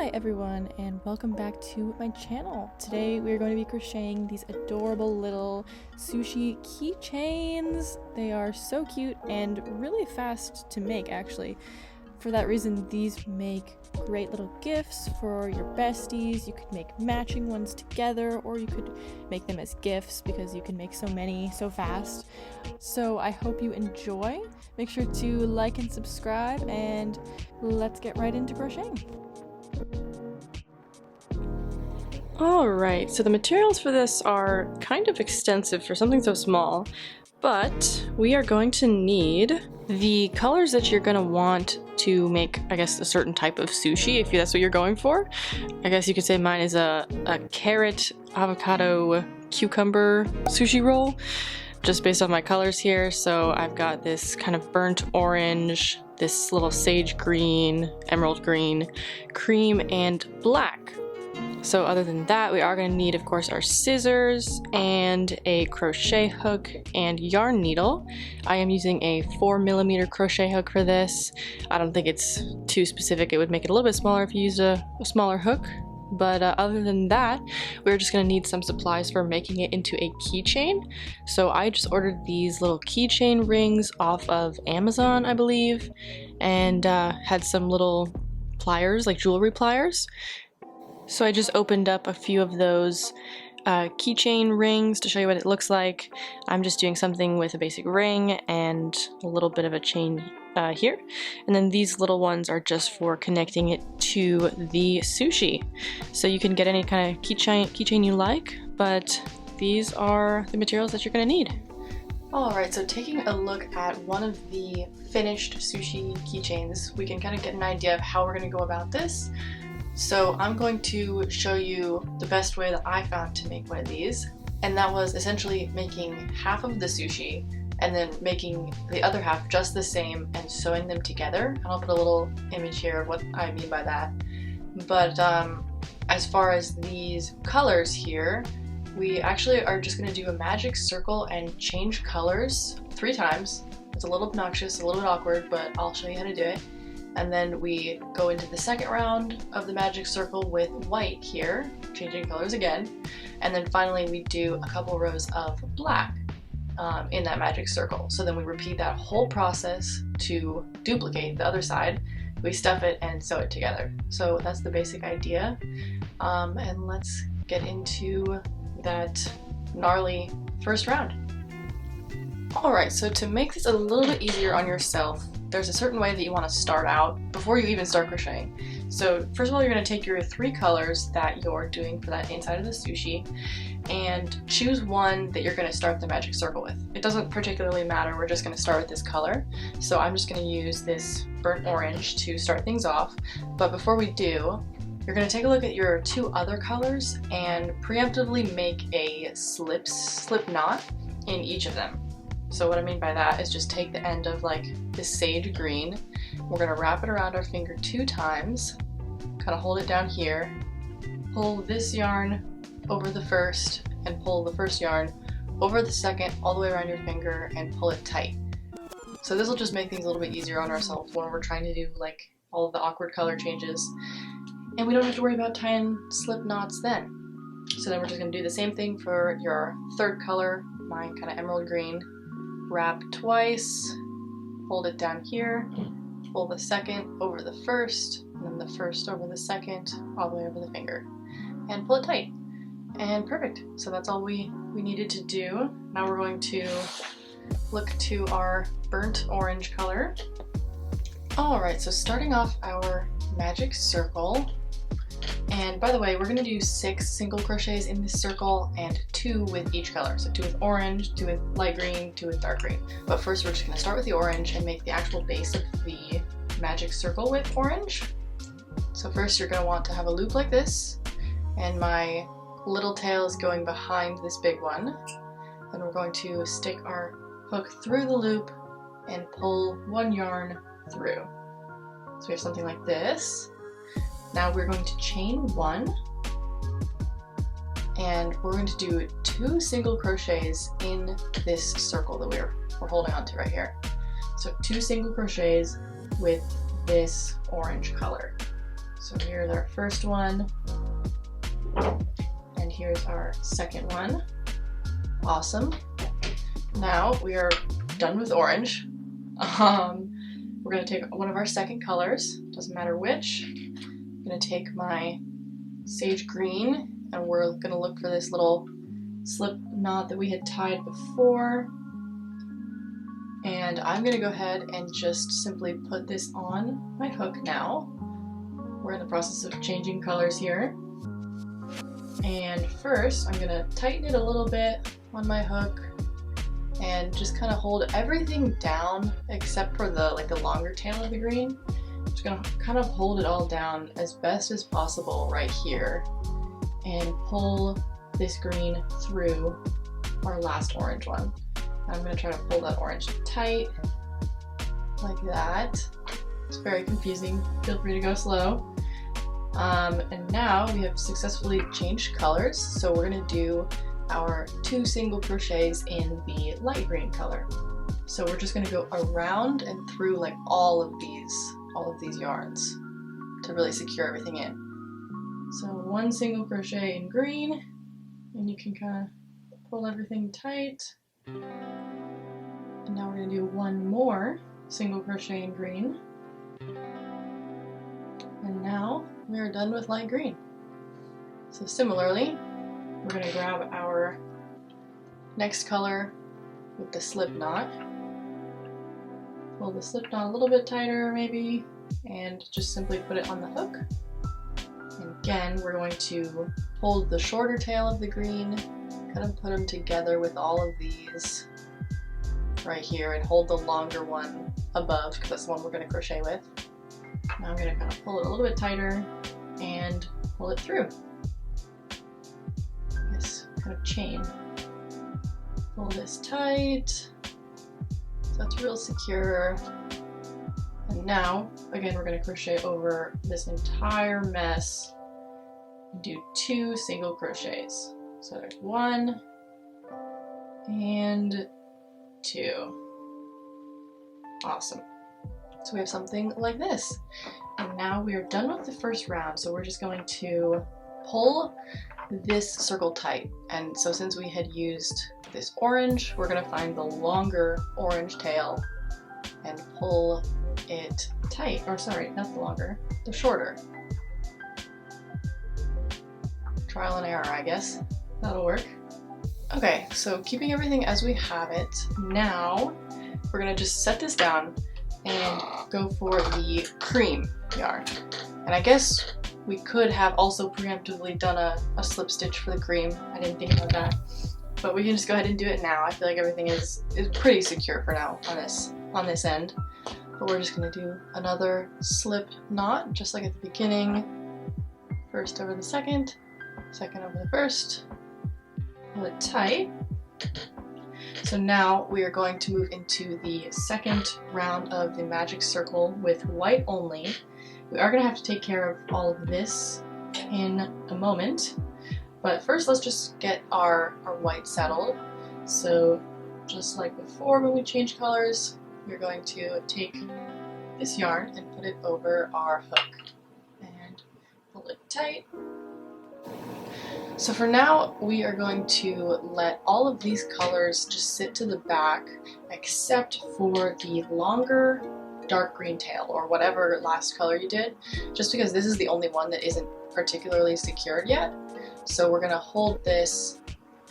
Hi everyone, and welcome back to my channel. Today we are going to be crocheting these adorable little sushi keychains. They are so cute and really fast to make actually. For that reason, these make great little gifts for your besties. You could make matching ones together, or you could make them as gifts because you can make so many so fast. So I hope you enjoy. Make sure to like and subscribe, and let's get right into crocheting. Alright, so the materials for this are kind of extensive for something so small, but we are going to need the colors that you're going to want to make, I guess, a certain type of sushi, if that's what you're going for. I guess you could say mine is a carrot, avocado, cucumber sushi roll, just based on my colors here. So I've got this kind of burnt orange, this little sage green, emerald green, cream, and black. So other than that, we are going to need, of course, our scissors and a crochet hook and yarn needle. I am using a 4mm crochet hook for this. I don't think it's too specific. It would make it a little bit smaller if you used a smaller hook. But other than that, we're just going to need some supplies for making it into a keychain. So I just ordered these little keychain rings off of Amazon, I believe, and had some little pliers, like jewelry pliers. So I just opened up a few of those keychain rings to show you what it looks like. I'm just doing something with a basic ring and a little bit of a chain here. And then these little ones are just for connecting it to the sushi. So you can get any kind of keychain you like, but these are the materials that you're going to need. Alright, so taking a look at one of the finished sushi keychains, we can kind of get an idea of how we're going to go about this. So I'm going to show you the best way that I found to make one of these, and that was essentially making half of the sushi and then making the other half just the same and sewing them together. And I'll put a little image here of what I mean by that. But as far as these colors here, we actually are just going to do a magic circle and change colors 3 times. It's a little obnoxious, a little bit awkward, but I'll show you how to do it. And then we go into the second round of the magic circle with white here, changing colors again. And then finally we do a couple rows of black in that magic circle. So then we repeat that whole process to duplicate the other side. We stuff it and sew it together. So that's the basic idea. And let's get into that gnarly first round. Alright, so to make this a little bit easier on yourself, there's a certain way that you want to start out before you even start crocheting. So first of all, you're going to take your 3 colors that you're doing for that inside of the sushi and choose one that you're going to start the magic circle with. It doesn't particularly matter, we're just going to start with this color. So I'm just going to use this burnt orange to start things off. But before we do, you're going to take a look at your 2 other colors and preemptively make a slip knot in each of them. So what I mean by that is just take the end of like this sage green, we're going to wrap it around our finger 2 times, kind of hold it down here, pull this yarn over the first and pull the first yarn over the second all the way around your finger and pull it tight. So this will just make things a little bit easier on ourselves when we're trying to do like all of the awkward color changes, and we don't have to worry about tying slip knots then. So then we're just going to do the same thing for your 3rd color, mine kind of emerald green. Wrap twice, hold it down here, pull the second over the first, and then the first over the second, all the way over the finger, and pull it tight. And perfect. So that's all we needed to do. Now we're going to look to our burnt orange color. Alright, so starting off our magic circle, and by the way, we're going to do 6 single crochets in this circle and 2 with each color. So 2 with orange, 2 with light green, 2 with dark green. But first we're just going to start with the orange and make the actual base of the magic circle with orange. So first you're going to want to have a loop like this, and my little tail is going behind this big one. Then we're going to stick our hook through the loop and pull 1 yarn through. So we have something like this. Now we're going to chain 1, and we're going to do 2 single crochets in this circle that we're holding on to right here. So 2 single crochets with this orange color. So here's our first one, and here's our second one. Awesome. Now we are done with orange. We're gonna take one of our second colors, doesn't matter which. I'm gonna take my sage green, and we're gonna look for this little slip knot that we had tied before. And I'm gonna go ahead and just simply put this on my hook now. We're in the process of changing colors here. And first, I'm gonna tighten it a little bit on my hook and just kind of hold everything down except for the longer tail of the green. Just gonna kind of hold it all down as best as possible right here and pull this green through our last orange one. I'm gonna try to pull that orange tight like that. It's very confusing, feel free to go slow. And now we have successfully changed colors, so we're gonna do our 2 single crochets in the light green color. So we're just gonna go around and through like all of these yarns to really secure everything in. So 1 single crochet in green, and you can kind of pull everything tight. And now we're gonna do 1 more single crochet in green. And now we are done with light green. So similarly, we're going to grab our next color with the slip knot. Pull the slip knot a little bit tighter maybe, and just simply put it on the hook. And again, we're going to hold the shorter tail of the green, kind of put them together with all of these right here, and hold the longer one above because that's the one we're going to crochet with. Now I'm going to kind of pull it a little bit tighter and pull it through. This kind of chain. Pull this tight so it's real secure. And now, again, we're going to crochet over this entire mess and do 2 single crochets. So there's 1 and 2. Awesome. So we have something like this. And now we are done with the first round, so we're just going to pull this circle tight. And so since we had used this orange, we're going to find the longer orange tail and pull it tight. Or sorry, not the longer, the shorter. Trial and error, I guess. That'll work. Okay, so keeping everything as we have it, now we're going to just set this down and go for the cream yarn. And I guess we could have also preemptively done a slip stitch for the cream. I didn't think about that. But we can just go ahead and do it now. I feel like everything is pretty secure for now on this end. But we're just gonna do another slip knot, just like at the beginning. First over the second over the first. Pull it tight. So now we are going to move into the second round of the magic circle with white only. We are going to have to take care of all of this in a moment, but first let's just get our white settled. So just like before when we change colors, we're going to take this yarn and put it over our hook and pull it tight. So for now, we are going to let all of these colors just sit to the back, except for the longer dark green tail, or whatever last color you did, just because this is the only one that isn't particularly secured yet. So we're gonna hold this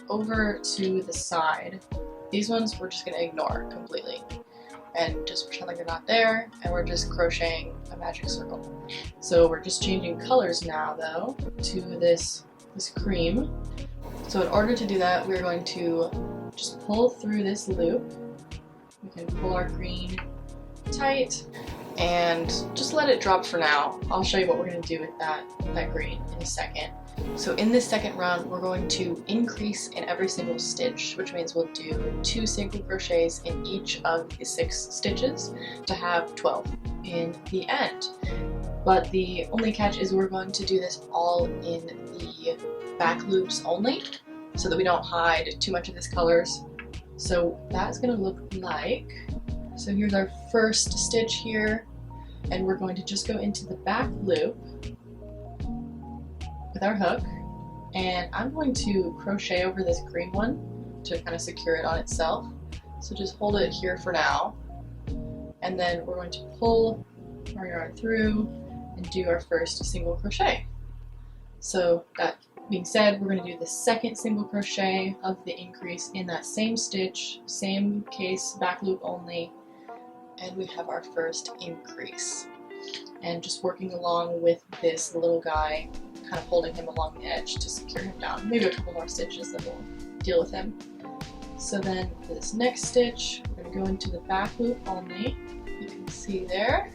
over to the side. These ones we're just gonna ignore completely and just pretend like they're not there, and we're just crocheting a magic circle. So we're just changing colors now though to this cream. So in order to do that, we're going to just pull through this loop. We can pull our green tight and just let it drop for now. I'll show you what we're going to do with that green in a second. So in this second round, we're going to increase in every single stitch, which means we'll do 2 single crochets in each of the 6 stitches to have 12 in the end. But the only catch is we're going to do this all in the back loops only, so that we don't hide too much of this colors. So that's going to look like, so here's our first stitch here, and we're going to just go into the back loop with our hook, and I'm going to crochet over this green one to kind of secure it on itself. So just hold it here for now, and then we're going to pull our yarn through and do our first single crochet. So that being said, we're going to do the second single crochet of the increase in that same stitch, same case, back loop only, and we have our first increase. And just working along with this little guy, kind of holding him along the edge to secure him down. Maybe a couple more stitches that will deal with him. So then for this next stitch, we're going to go into the back loop only. You can see there.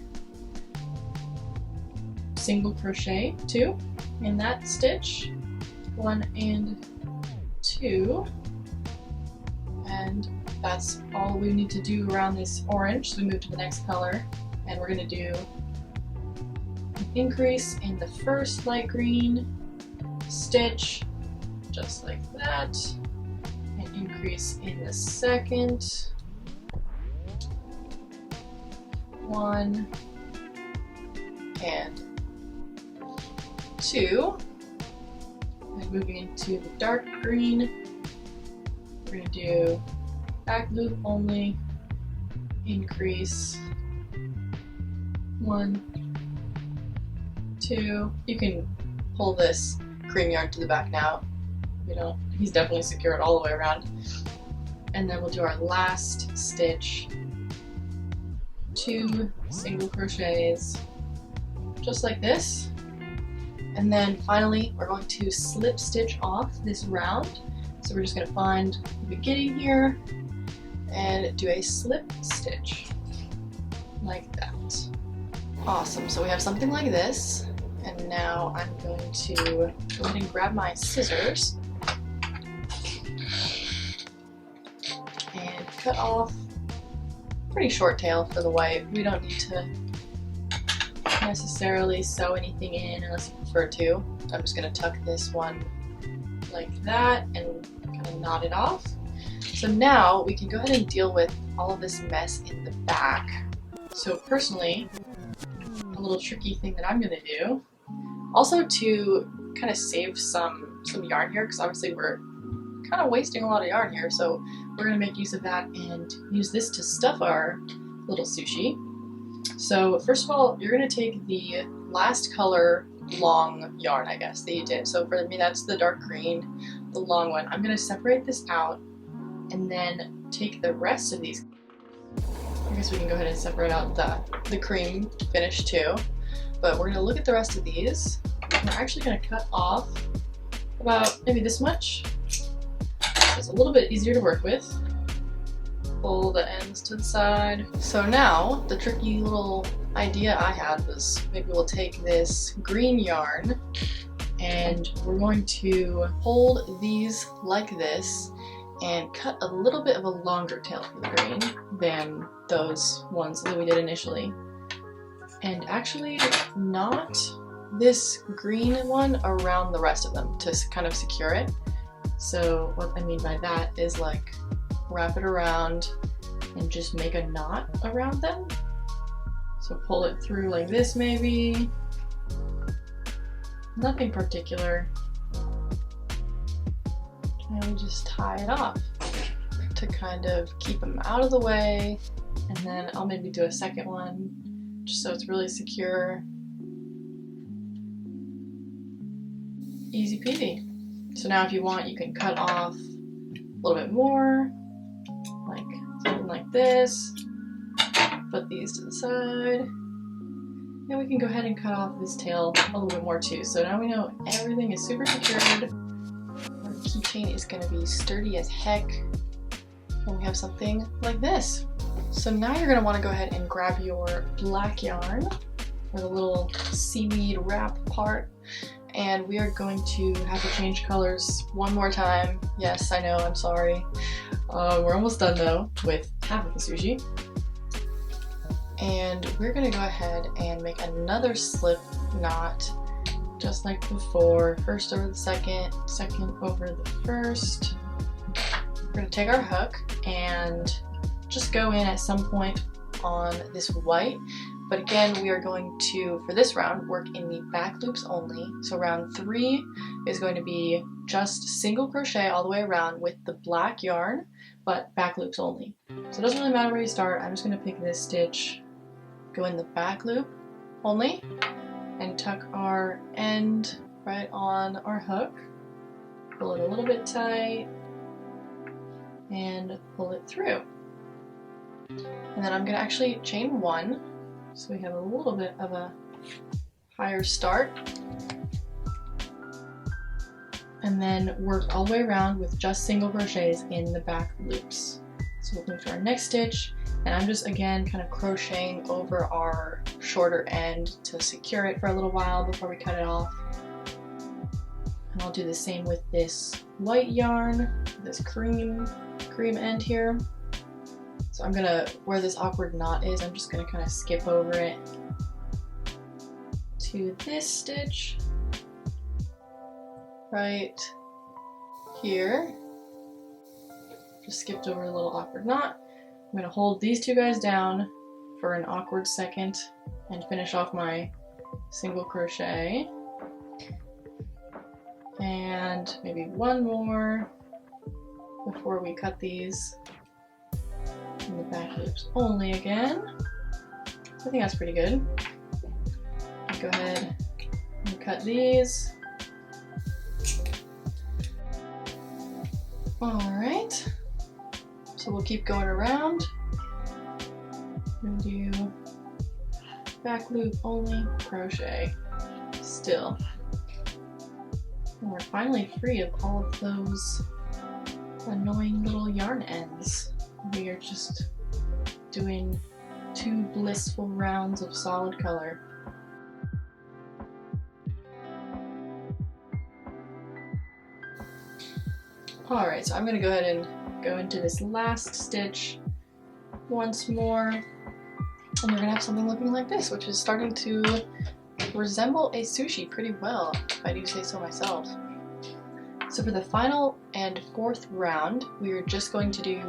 Single crochet 2 in that stitch. 1 and 2. And that's all we need to do around this orange. So we move to the next color, and we're going to do an increase in the first light green stitch, just like that. An increase in the second. 1 and 2. And moving into the dark green, we're going to do back loop only, increase, 1, 2. You can pull this cream yarn to the back now. He's definitely secured all the way around. And then we'll do our last stitch, 2 single crochets, just like this. And then finally, we're going to slip stitch off this round. So we're just going to find the beginning here and do a slip stitch like that. Awesome, so we have something like this. And now I'm going to go ahead and grab my scissors and cut off a pretty short tail for the white. We don't need to necessarily sew anything in unless you prefer to. I'm just going to tuck this one like that and kind of knot it off. So now we can go ahead and deal with all of this mess in the back. So personally, a little tricky thing that I'm going to do, also to kind of save some yarn here, because obviously we're kind of wasting a lot of yarn here, so we're going to make use of that and use this to stuff our little sushi. So first of all, you're going to take the last color long yarn, I guess, that you did. So for me, that's the dark green, the long one. I'm going to separate this out and then take the rest of these. I guess we can go ahead and separate out the cream finish too. But we're going to look at the rest of these. We're actually going to cut off about maybe this much. So it's a little bit easier to work with. Pull the ends to the side. So now, the tricky little idea I had was maybe we'll take this green yarn and we're going to hold these like this and cut a little bit of a longer tail for the green than those ones that we did initially. And actually knot this green one around the rest of them to kind of secure it. So what I mean by that is like wrap it around and just make a knot around them. So pull it through like this maybe. Nothing particular. And we just tie it off to kind of keep them out of the way. And then I'll maybe do a second one just so it's really secure. Easy peasy. So now if you want, you can cut off a little bit more, like something like this. Put these to the side. And we can go ahead and cut off this tail a little bit more too. So now we know everything is super secured. Our keychain is going to be sturdy as heck. And we have something like this. So now you're going to want to go ahead and grab your black yarn for the little seaweed wrap part. And we are going to have to change colors one more time. Yes, I know, I'm sorry. We're almost done though with half of the sushi. And we're gonna go ahead and make another slip knot just like before. First over the second, second over the first. We're gonna take our hook and just go in at some point on this white, But again, we are going to, for this round, work in the back loops only. So round 3 is going to be just single crochet all the way around with the black yarn, but back loops only. So it doesn't really matter where you start. I'm just going to pick this stitch, go in the back loop only, and tuck our end right on our hook. Pull it a little bit tight, and pull it through. And then I'm going to actually chain 1, so we have a little bit of a higher start. And then work all the way around with just single crochets in the back loops. So we'll move to our next stitch, and I'm just again kind of crocheting over our shorter end to secure it for a little while before we cut it off. And I'll do the same with this white yarn, this cream end here. So I'm gonna, where this awkward knot is, I'm just gonna kind of skip over it to this stitch right here. Just skipped over a little awkward knot. I'm gonna hold these two guys down for an awkward second and finish off my single crochet. And maybe one more before we cut these in the back loops only again. I think that's pretty good. Go ahead and cut these. Alright, so we'll keep going around. And do back loop only, crochet, still. And we're finally free of all of those annoying little yarn ends. We are just doing 2 blissful rounds of solid color. Alright, so I'm going to go ahead and go into this last stitch once more, and we're going to have something looking like this, which is starting to resemble a sushi pretty well, if I do say so myself. So for the final and 4th round, we're just going to do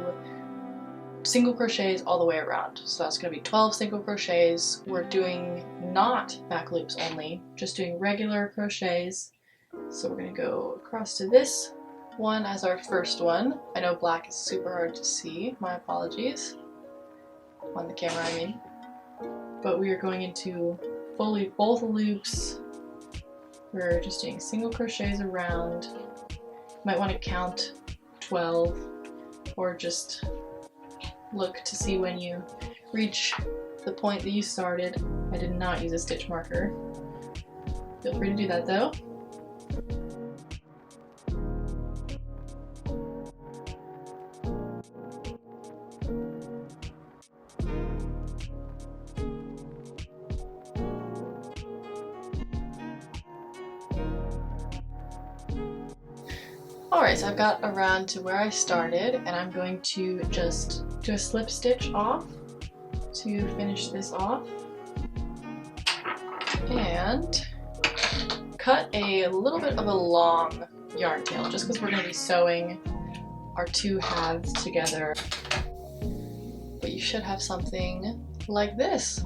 single crochets all the way around. So that's going to be 12 single crochets. We're doing not back loops only, just doing regular crochets. So we're going to go across to this one as our first one. I know black is super hard to see, my apologies. On the camera, I mean. But we are going into fully both loops. We're just doing single crochets around. You might want to count 12 or just look to see when you reach the point that you started. I did not use a stitch marker. Feel free to do that though. Alright, so I've got around to where I started, and I'm going to just do a slip stitch off to finish this off. And cut a little bit of a long yarn tail, just because we're going to be sewing our 2 halves together. But you should have something like this.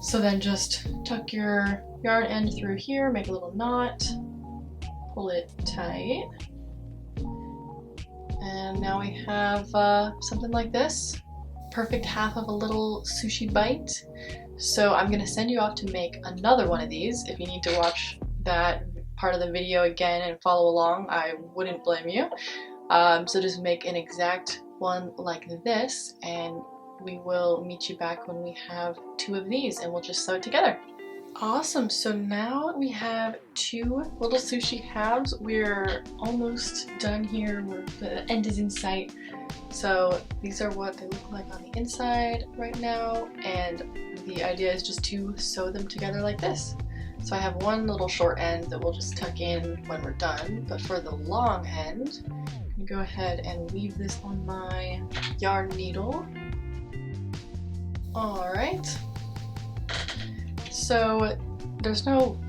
So then just tuck your yarn end through here, make a little knot, pull it tight. And now we have something like this. Perfect half of a little sushi bite. So I'm going to send you off to make another one of these. If you need to watch that part of the video again and follow along, I wouldn't blame you. So just make an exact one like this, and we will meet you back when we have 2 of these, and we'll just sew it together. Awesome, so now we have 2 little sushi halves. We're almost done here. The end is in sight. So these are what they look like on the inside right now, and the idea is just to sew them together like this. So I have one little short end that we'll just tuck in when we're done, but for the long end, I'm gonna go ahead and weave this on my yarn needle. Alright. So there's no,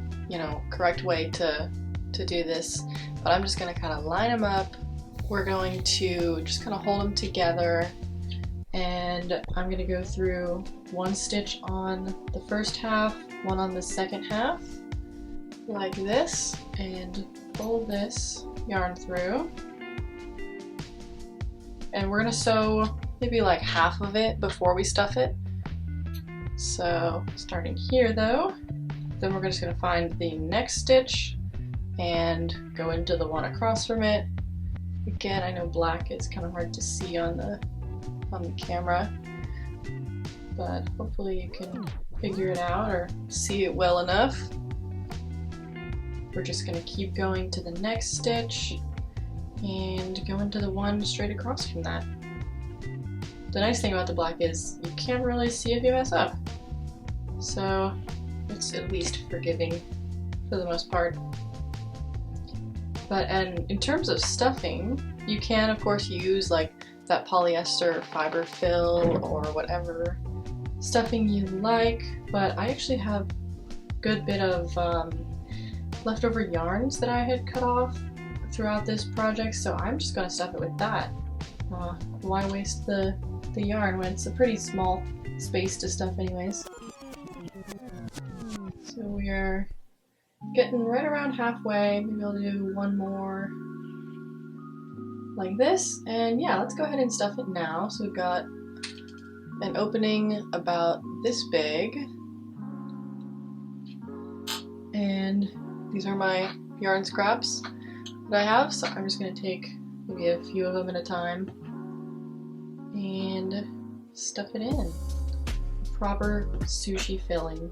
correct way to do this, but I'm just going to kind of line them up. We're going to just kind of hold them together and I'm gonna go through one stitch on the first half, one on the second half, like this, and pull this yarn through. And we're gonna sew maybe like half of it before we stuff it. So starting here though, then we're just gonna find the next stitch and go into the one across from it. Again, I know black is kind of hard to see on the camera, but hopefully you can figure it out or see it well enough. We're just gonna keep going to the next stitch and go into the one straight across from that. The nice thing about the black is you can't really see if you mess up, so it's at least forgiving for the most part. But and in terms of stuffing, you can of course use like that polyester fiber fill or whatever stuffing you like, but I actually have a good bit of leftover yarns that I had cut off throughout this project, so I'm just going to stuff it with that. Why waste the yarn when it's a pretty small space to stuff anyways. So we are getting right around halfway. Maybe I'll do one more like this, and yeah, let's go ahead and stuff it now. So we've got an opening about this big, and these are my yarn scraps that I have, so I'm just going to take maybe a few of them at a time and stuff it in. Proper sushi filling.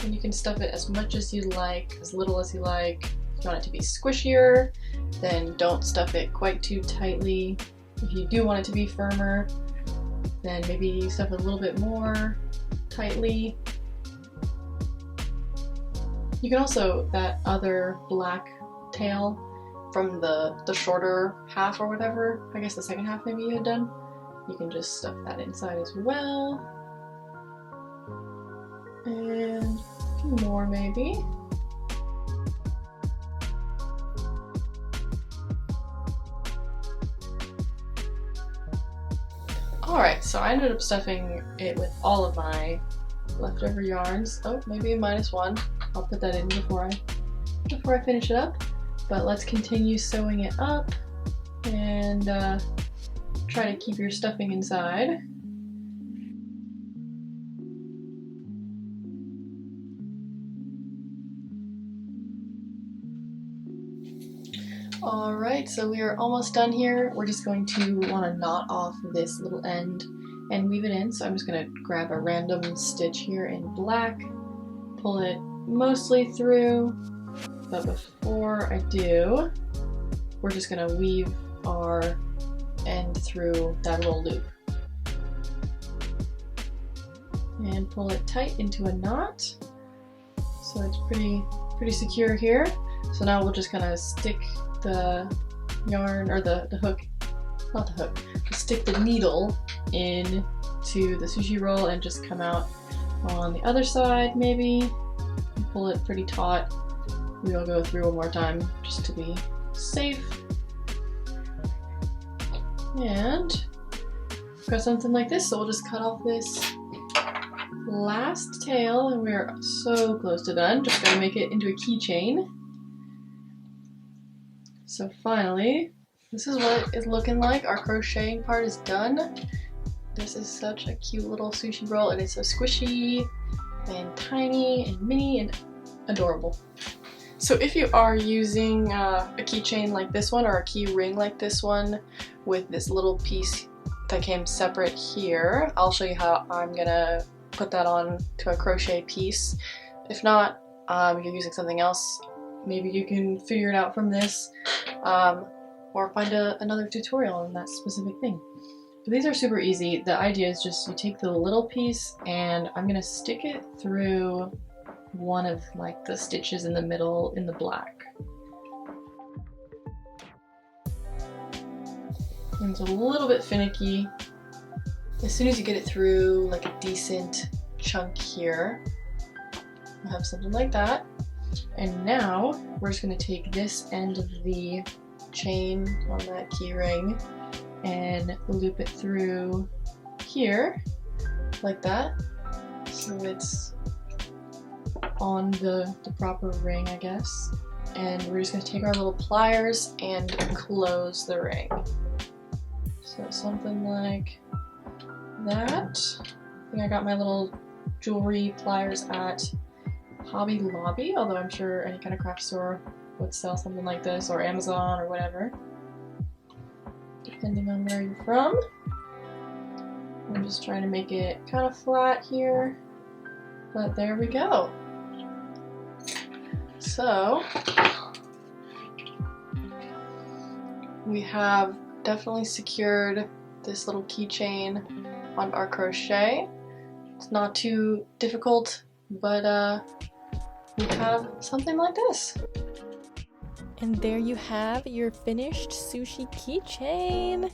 And you can stuff it as much as you like, as little as you like. If you want it to be squishier, then don't stuff it quite too tightly. If you do want it to be firmer, then maybe stuff it a little bit more tightly. You can also, that other black tail from the shorter half or whatever, I guess the second half maybe you had done, you can just stuff that inside as well. And a few more maybe. Alright, so I ended up stuffing it with all of my leftover yarns. Oh, maybe a -1. I'll put that in before I finish it up. But let's continue sewing it up and try to keep your stuffing inside. Alright, so we are almost done here. We're just going to want to knot off this little end and weave it in. So I'm just going to grab a random stitch here in black, pull it mostly through, but before I do, we're just going to weave our end through that little loop. And pull it tight into a knot. So it's pretty secure here. So now we'll just kind of stick the yarn, or the hook, not the hook, stick the needle into the sushi roll and just come out on the other side maybe. Pull it pretty taut. We'll go through one more time just to be safe. And we've got something like this, so we'll just cut off this last tail and we're so close to done. Just gotta make it into a keychain. So finally, this is what it's looking like. Our crocheting part is done. This is such a cute little sushi roll, and it's so squishy and tiny and mini and adorable. So if you are using a keychain like this one or a key ring like this one with this little piece that came separate here, I'll show you how I'm gonna put that on to a crochet piece. If not, you're using something else, maybe you can figure it out from this, or find another tutorial on that specific thing. But these are super easy. The idea is just you take the little piece and I'm gonna stick it through one of like the stitches in the middle in the black. And it's a little bit finicky. As soon as you get it through like a decent chunk here, we'll have something like that. And now we're just going to take this end of the chain on that key ring and loop it through here like that, so it's on the proper ring, I guess. And we're just going to take our little pliers and close the ring. So something like that. I think I got my little jewelry pliers at Hobby Lobby, although I'm sure any kind of craft store would sell something like this, or Amazon or whatever, depending on where you're from. I'm just trying to make it kind of flat here, but there we go. So we have definitely secured this little keychain on our crochet. It's not too difficult, but we have something like this. And there you have your finished sushi keychain.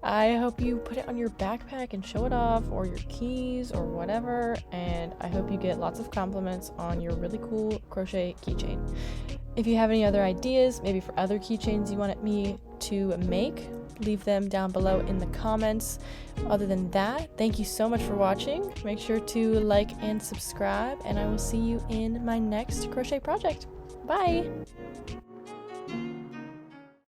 I hope you put it on your backpack and show it off, or your keys or whatever, and I hope you get lots of compliments on your really cool crochet keychain. If you have any other ideas, maybe for other keychains you wanted me to make, leave them down below in the comments. Other than that, thank you so much for watching. Make sure to like and subscribe, and I will see you in my next crochet project. Bye!